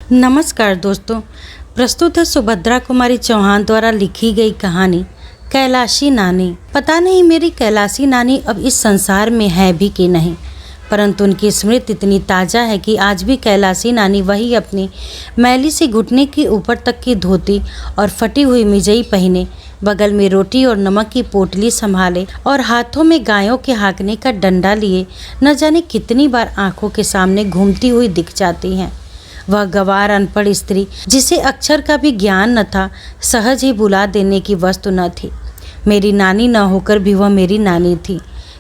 नमस्कार दोस्तों। प्रस्तुत है सुभद्रा कुमारी चौहान द्वारा लिखी गई कहानी कैलाशी नानी। पता नहीं मेरी कैलाशी नानी अब इस संसार में है भी कि नहीं, परंतु उनकी स्मृति इतनी ताज़ा है कि आज भी कैलाशी नानी वही अपनी मैली सी घुटने के ऊपर तक की धोती और फटी हुई मिजई पहने, बगल में रोटी और नमक की पोटली संभाले और हाथों में गायों के हाँकने का डंडा लिए न जाने कितनी बार आंखों के सामने घूमती हुई दिख जाती हैं। वह गवार अनपढ़ स्त्री जिसे अक्षर का भी ज्ञान न था, सहज ही बुला देने की वस्तु न थी। मेरी नानी न होकर भी वह मेरी नानी थी।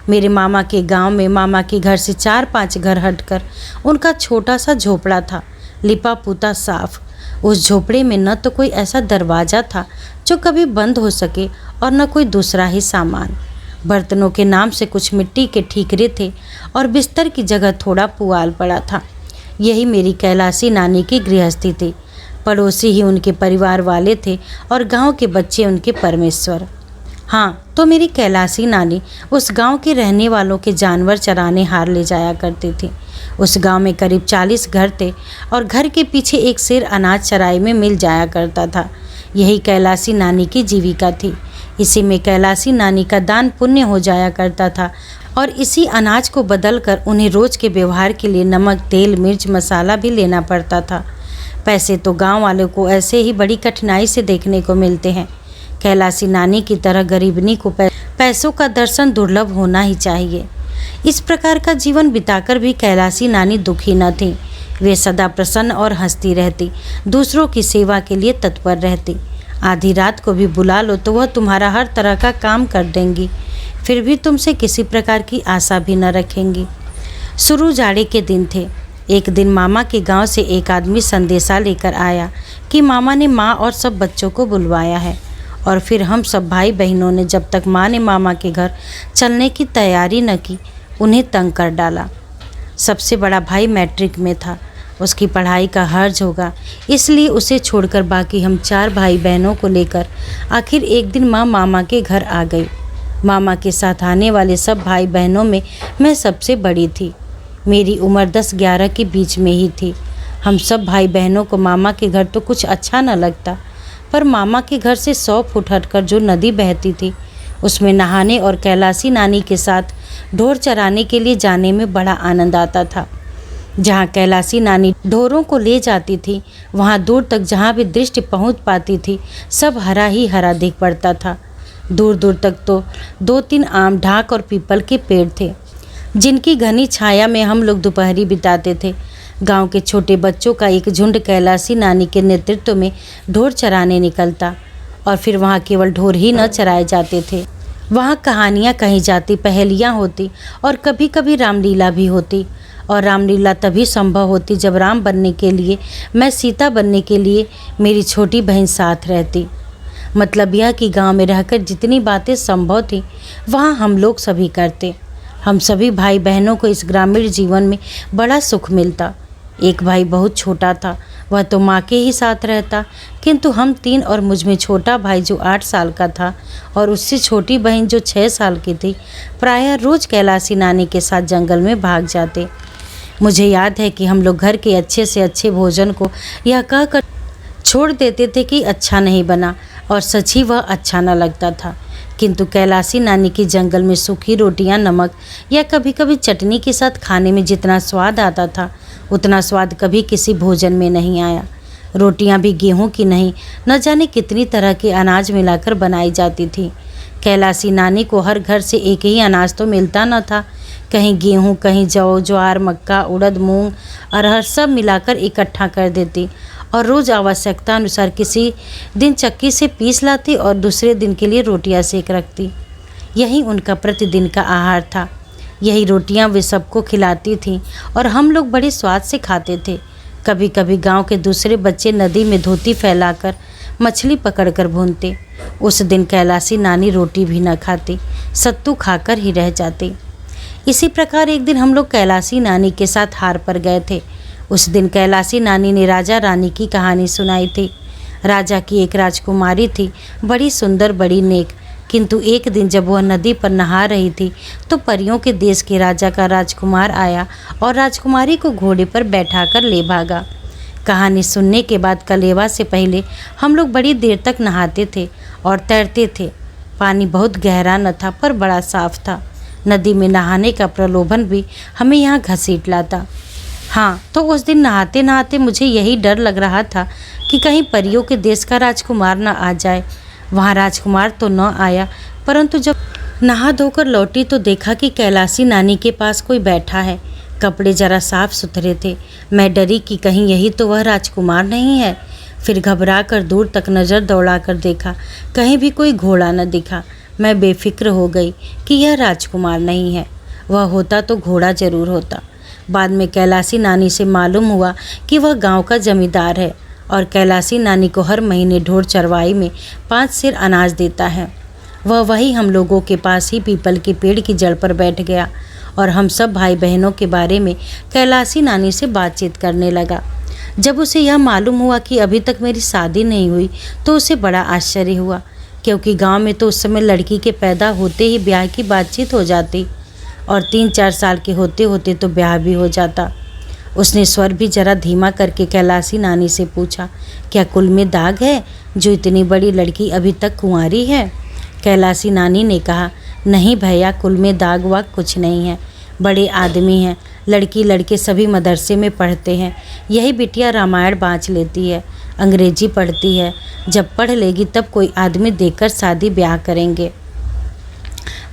मेरे मामा के गांव में मामा के घर से 4-5 घर हटकर उनका छोटा सा झोपड़ा था, लिपा पुता साफ। उस झोपड़े में न तो कोई ऐसा दरवाज़ा था जो कभी बंद हो सके और न कोई दूसरा ही सामान। बर्तनों के नाम से कुछ मिट्टी के ठीकरे थे और बिस्तर की जगह थोड़ा पुआल पड़ा था। यही मेरी कैलाशी नानी की गृहस्थी थी। पड़ोसी ही उनके परिवार वाले थे और गांव के बच्चे उनके परमेश्वर। हाँ, तो मेरी कैलाशी नानी उस गांव के रहने वालों के जानवर चराने हार ले जाया करती थी। उस गांव में करीब 40 घर थे और घर के पीछे एक शेर अनाज चराई में मिल जाया करता था। यही कैलाशी नानी की जीविका थी। इसी में कैलाशी नानी का दान पुण्य हो जाया करता था और इसी अनाज को बदलकर उन्हें रोज के व्यवहार के लिए नमक, तेल, मिर्च, मसाला भी लेना पड़ता था। पैसे तो गांव वालों को ऐसे ही बड़ी कठिनाई से देखने को मिलते हैं। कैलाशी नानी की तरह गरीबनी को पैसों का दर्शन दुर्लभ होना ही चाहिए। इस प्रकार का जीवन बिताकर भी कैलाशी नानी दुखी न थी। वे सदा प्रसन्न और हंसती रहती, दूसरों की सेवा के लिए तत्पर रहती। आधी रात को भी बुला लो तो वह तुम्हारा हर तरह का काम कर देंगी, फिर भी तुमसे किसी प्रकार की आशा भी न रखेंगी। शुरू जाड़े के दिन थे। एक दिन मामा के गांव से एक आदमी संदेशा लेकर आया कि मामा ने माँ और सब बच्चों को बुलवाया है। और फिर हम सब भाई बहनों ने जब तक माँ ने मामा के घर चलने की तैयारी न की, उन्हें तंग कर डाला। सबसे बड़ा भाई मैट्रिक में था, उसकी पढ़ाई का हर्ज होगा, इसलिए उसे छोड़कर बाकी हम 4 भाई बहनों को लेकर आखिर एक दिन माँ मामा के घर आ गई। मामा के साथ आने वाले सब भाई बहनों में मैं सबसे बड़ी थी। मेरी उम्र 10-11 के बीच में ही थी। हम सब भाई बहनों को मामा के घर तो कुछ अच्छा न लगता, पर मामा के घर से 100 फुट हटकर जो नदी बहती थी उसमें नहाने और कैलाशी नानी के साथ ढोर चराने के लिए जाने में बड़ा आनंद आता था। जहाँ कैलाशी नानी ढोरों को ले जाती थी, वहाँ दूर तक जहाँ भी दृष्टि पहुँच पाती थी सब हरा ही हरा दिख पड़ता था। दूर दूर तक तो 2-3 आम, ढाक और पीपल के पेड़ थे, जिनकी घनी छाया में हम लोग दोपहरी बिताते थे। गांव के छोटे बच्चों का एक झुंड कैलाशी नानी के नेतृत्व में ढोर चराने निकलता और फिर वहाँ केवल ढोर ही न चराए जाते थे, वहाँ कहानियाँ कही जाती, पहेलियाँ होती और कभी कभी रामलीला भी होती। और रामलीला तभी संभव होती जब राम बनने के लिए, मैं सीता बनने के लिए मेरी छोटी बहन साथ रहती। मतलब यह कि गांव में रहकर जितनी बातें संभव थी वहाँ हम लोग सभी करते। हम सभी भाई बहनों को इस ग्रामीण जीवन में बड़ा सुख मिलता। एक भाई बहुत छोटा था, वह तो माँ के ही साथ रहता, किंतु हम 3 और मुझ में छोटा भाई जो 8 साल का था और उससे छोटी बहन जो 6 साल की थी, प्रायः रोज कैलाशी नानी के साथ जंगल में भाग जाते। मुझे याद है कि हम लोग घर के अच्छे से अच्छे भोजन को यह कहकर छोड़ देते थे कि अच्छा नहीं बना, और सच ही वह अच्छा न लगता था। किंतु कैलाशी नानी की जंगल में सूखी रोटियां नमक या कभी कभी चटनी के साथ खाने में जितना स्वाद आता था, उतना स्वाद कभी किसी भोजन में नहीं आया। रोटियां भी गेहूं की नहीं, न जाने कितनी तरह के अनाज मिलाकर बनाई जाती थी। कैलाशी नानी को हर घर से एक ही अनाज तो मिलता न था। कहीं गेहूं, कहीं जौ, ज्वार, मक्का, उड़द, मूंग, अरहर सब मिलाकर इकट्ठा कर देती और रोज़ आवश्यकता अनुसार किसी दिन चक्की से पीस लाती और दूसरे दिन के लिए रोटियां सेक रखती। यही उनका प्रतिदिन का आहार था। यही रोटियां वे सबको खिलाती थीं और हम लोग बड़े स्वाद से खाते थे। कभी कभी गांव के दूसरे बच्चे नदी में धोती फैलाकर मछली पकड़कर भूनते। उस दिन कैलाशी नानी रोटी भी न खाती, सत्तू खाकर ही रह जाती। इसी प्रकार एक दिन हम लोग कैलाशी नानी के साथ हार पर गए थे। उस दिन कैलाशी नानी ने राजा रानी की कहानी सुनाई थी। राजा की एक राजकुमारी थी, बड़ी सुंदर, बड़ी नेक। किंतु एक दिन जब वह नदी पर नहा रही थी तो परियों के देश के राजा का राजकुमार आया और राजकुमारी को घोड़े पर बैठाकर ले भागा। कहानी सुनने के बाद कलेवा से पहले हम लोग बड़ी देर तक नहाते थे और तैरते थे। पानी बहुत गहरा न था पर बड़ा साफ था। नदी में नहाने का प्रलोभन भी हमें यहाँ घसीट लाता। हाँ, तो उस दिन नहाते नहाते मुझे यही डर लग रहा था कि कहीं परियों के देश का राजकुमार न आ जाए। वहाँ राजकुमार तो न आया, परंतु जब नहा धोकर लौटी तो देखा कि कैलासी नानी के पास कोई बैठा है। कपड़े जरा साफ सुथरे थे। मैं डरी कि कहीं यही तो वह राजकुमार नहीं है। फिर घबरा कर दूर तक नज़र दौड़ा कर देखा, कहीं भी कोई घोड़ा न दिखा। मैं बेफिक्र हो गई कि यह राजकुमार नहीं है, वह होता तो घोड़ा जरूर होता। बाद में कैलासी नानी से मालूम हुआ कि वह गांव का जमींदार है और कैलासी नानी को हर महीने ढोर चरवाई में 5 सेर अनाज देता है। वह वही हम लोगों के पास ही पीपल के पेड़ की जड़ पर बैठ गया और हम सब भाई बहनों के बारे में कैलासी नानी से बातचीत करने लगा। जब उसे यह मालूम हुआ कि अभी तक मेरी शादी नहीं हुई तो उसे बड़ा आश्चर्य हुआ, क्योंकि गांव में तो उस समय लड़की के पैदा होते ही ब्याह की बातचीत हो जाती और 3-4 साल के होते होते तो ब्याह भी हो जाता। उसने स्वर भी जरा धीमा करके कैलासी नानी से पूछा, क्या कुल में दाग है जो इतनी बड़ी लड़की अभी तक कुंवारी है? कैलासी नानी ने कहा, नहीं भैया, कुल में दाग वाग कुछ नहीं है, बड़े आदमी हैं। लड़की लड़के सभी मदरसे में पढ़ते हैं। यही बिटिया रामायण बाँच लेती है, अंग्रेजी पढ़ती है। जब पढ़ लेगी तब कोई आदमी देखकर शादी ब्याह करेंगे।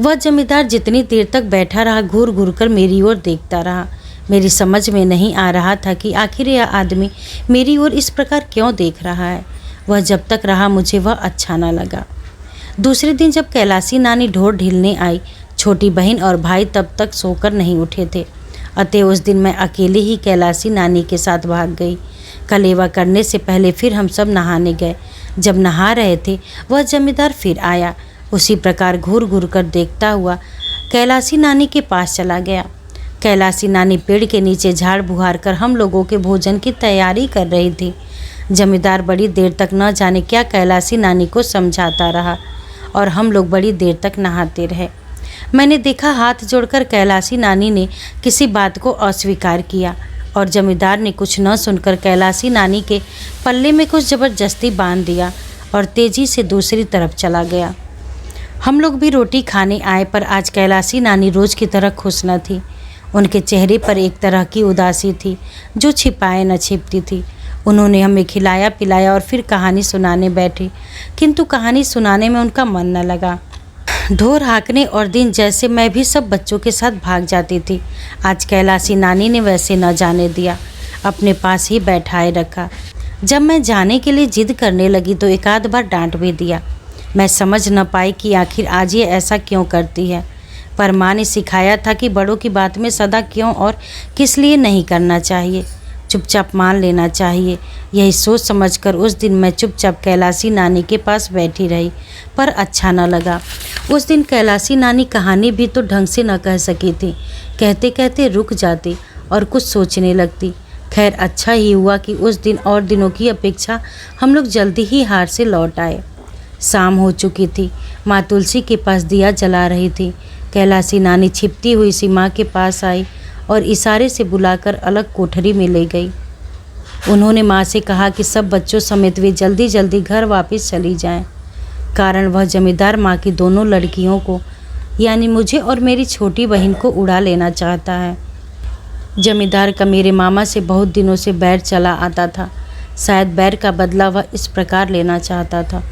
वह जमींदार जितनी देर तक बैठा रहा घूर घूर कर मेरी ओर देखता रहा। मेरी समझ में नहीं आ रहा था कि आखिर यह आदमी मेरी ओर इस प्रकार क्यों देख रहा है। वह जब तक रहा मुझे वह अच्छा न लगा। दूसरे दिन जब कैलासी नानी ढोर ढीलने आई, छोटी बहन और भाई तब तक सोकर नहीं उठे थे। अतः उस दिन मैं अकेले ही कैलासी नानी के साथ भाग गई। कलेवा करने से पहले फिर हम सब नहाने गए। जब नहा रहे थे वह जमींदार फिर आया। उसी प्रकार घूर घूर कर देखता हुआ कैलासी नानी के पास चला गया। कैलासी नानी पेड़ के नीचे झाड़ बुहार कर हम लोगों के भोजन की तैयारी कर रही थी। जमींदार बड़ी देर तक न जाने क्या कैलासी नानी को समझाता रहा और हम लोग बड़ी देर तक नहाते रहे। मैंने देखा हाथ जोड़कर कैलासी नानी ने किसी बात को अस्वीकार किया और जमींदार ने कुछ न सुनकर कैलासी नानी के पल्ले में कुछ ज़बरदस्ती बांध दिया और तेज़ी से दूसरी तरफ चला गया। हम लोग भी रोटी खाने आए, पर आज कैलासी नानी रोज़ की तरह खुश न थी। उनके चेहरे पर एक तरह की उदासी थी जो छिपाए न छिपती थी। उन्होंने हमें खिलाया पिलाया और फिर कहानी सुनाने बैठे, किंतु कहानी सुनाने में उनका मन न लगा। ढोर हाँकने और दिन जैसे मैं भी सब बच्चों के साथ भाग जाती थी। आज कैलासी नानी ने वैसे न जाने दिया, अपने पास ही बैठाए रखा। जब मैं जाने के लिए जिद करने लगी तो एक आध बार डांट भी दिया। मैं समझ न पाई कि आखिर आज ये ऐसा क्यों करती है, पर माँ ने सिखाया था कि बड़ों की बात में सदा क्यों और किस लिए नहीं करना चाहिए, चुपचाप मान लेना चाहिए। यही सोच समझकर उस दिन मैं चुपचाप कैलासी नानी के पास बैठी रही, पर अच्छा न लगा। उस दिन कैलासी नानी कहानी भी तो ढंग से न कह सकी थी। कहते कहते रुक जाती और कुछ सोचने लगती। खैर अच्छा ही हुआ कि उस दिन और दिनों की अपेक्षा हम लोग जल्दी ही हार से लौट आए। शाम हो चुकी थी। माँ तुलसी के पास दिया जला रही थी। कैलासी नानी छिपती हुई सी माँ के पास आई और इशारे से बुलाकर अलग कोठरी में ले गई। उन्होंने माँ से कहा कि सब बच्चों समेत वे जल्दी जल्दी घर वापस चली जाएं, कारण वह जमींदार माँ की दोनों लड़कियों को यानी मुझे और मेरी छोटी बहन को उड़ा लेना चाहता है। जमींदार का मेरे मामा से बहुत दिनों से बैर चला आता था। शायद बैर का बदला वह इस प्रकार लेना चाहता था।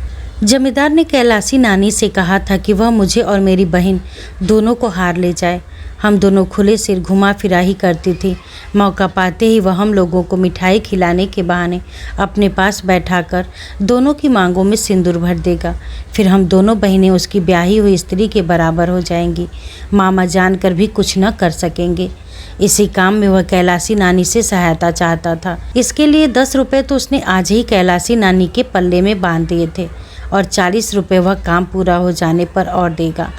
जमींदार ने कैलासी नानी से कहा था कि वह मुझे और मेरी बहन दोनों को हार ले जाए। हम दोनों खुले सिर घुमा फिरा ही करती थी। मौका पाते ही वह हम लोगों को मिठाई खिलाने के बहाने अपने पास बैठाकर दोनों की मांगों में सिंदूर भर देगा। फिर हम दोनों बहनें उसकी ब्याही हुई स्त्री के बराबर हो जाएंगी। मामा जानकर भी कुछ न कर सकेंगे। इसी काम में वह कैलासी नानी से सहायता चाहता था। इसके लिए 10 रुपये तो उसने आज ही कैलासी नानी के पल्ले में बांध दिए थे और 40 रुपये वह काम पूरा हो जाने पर और देगा।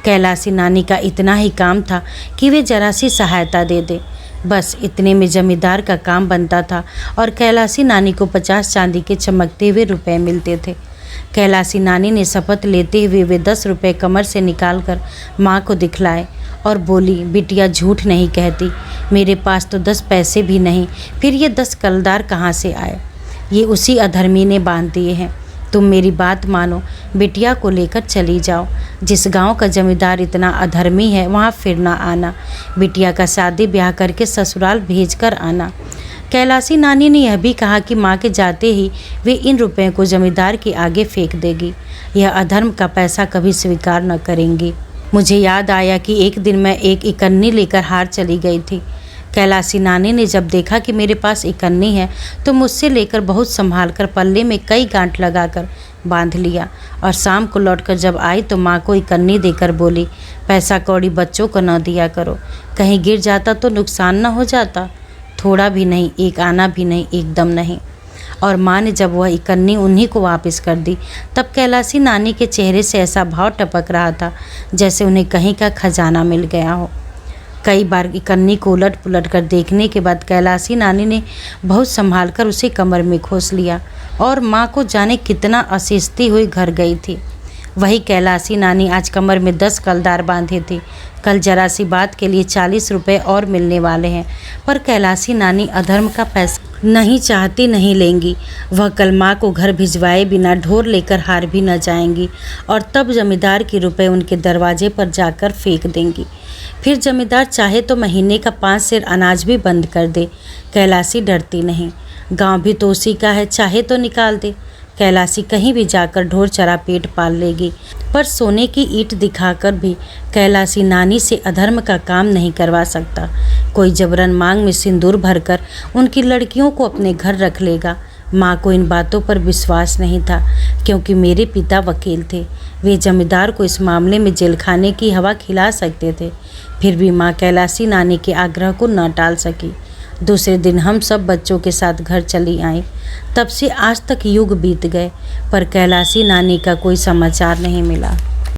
कैलासी नानी का इतना ही काम था कि वे जरा सी सहायता दे दे, बस इतने में जमींदार का काम बनता था और कैलासी नानी को 50 चांदी के चमकते हुए रुपए मिलते थे। कैलासी नानी ने शपथ लेते हुए वे 10 रुपये कमर से निकालकर माँ को दिखलाए और बोली, बिटिया झूठ नहीं कहती, मेरे पास तो 10 पैसे भी नहीं, फिर ये 10 कलदार कहाँ से आए? ये उसी अधर्मी ने बांध दिए हैं। तुम मेरी बात मानो, बिटिया को लेकर चली जाओ। जिस गांव का जमींदार इतना अधर्मी है वहाँ फिर ना आना। बिटिया का शादी ब्याह करके ससुराल भेज कर आना। कैलासी नानी ने यह भी कहा कि माँ के जाते ही वे इन रुपयों को जमींदार के आगे फेंक देगी। यह अधर्म का पैसा कभी स्वीकार न करेंगी। मुझे याद आया कि एक दिन मैं एक इकन्नी लेकर हार चली गई थी। कैलासी नानी ने जब देखा कि मेरे पास इकन्नी है तो मुझसे लेकर बहुत संभाल कर पल्ले में कई गांठ लगाकर बांध लिया और शाम को लौटकर जब आई तो माँ को इकन्नी देकर बोली, पैसा कौड़ी बच्चों को न दिया करो, कहीं गिर जाता तो नुकसान न हो जाता। थोड़ा भी नहीं, एक आना भी नहीं, एकदम नहीं। और माँ ने जब वह इकन्नी उन्हीं को वापस कर दी तब कैलासी नानी के चेहरे से ऐसा भाव टपक रहा था जैसे उन्हें कहीं का खजाना मिल गया हो। कई बार इकन्नी को उलट पुलट कर देखने के बाद कैलासी नानी ने बहुत संभाल कर उसे कमर में खोस लिया और माँ को जाने कितना असीसती हुई घर गई थी। वही कैलासी नानी आज कमर में 10 कलदार बांधे थे। कल जरा सी बात के लिए 40 रुपये और मिलने वाले हैं, पर कैलासी नानी अधर्म का पैसा नहीं चाहती, नहीं लेंगी। वह कल माँ को घर भिजवाए बिना ढोर लेकर हार भी न जाएंगी और तब जमींदार के रुपए उनके दरवाजे पर जाकर फेंक देंगी। फिर जमींदार चाहे तो महीने का 5 सेर अनाज भी बंद कर दे, कैलासी डरती नहीं। गांव भी तो उसी का है, चाहे तो निकाल दे। कैलासी कहीं भी जाकर ढोर चरा पेट पाल लेगी, पर सोने की ईंट दिखाकर भी कैलासी नानी से अधर्म का काम नहीं करवा सकता। कोई जबरन मांग में सिंदूर भरकर उनकी लड़कियों को अपने घर रख लेगा। माँ को इन बातों पर विश्वास नहीं था, क्योंकि मेरे पिता वकील थे। वे जमींदार को इस मामले में जेल खाने की हवा खिला सकते थे। फिर भी माँ कैलासी नानी के आग्रह को न टाल सकी। दूसरे दिन हम सब बच्चों के साथ घर चली आईं। तब से आज तक युग बीत गए, पर कैलासी नानी का कोई समाचार नहीं मिला।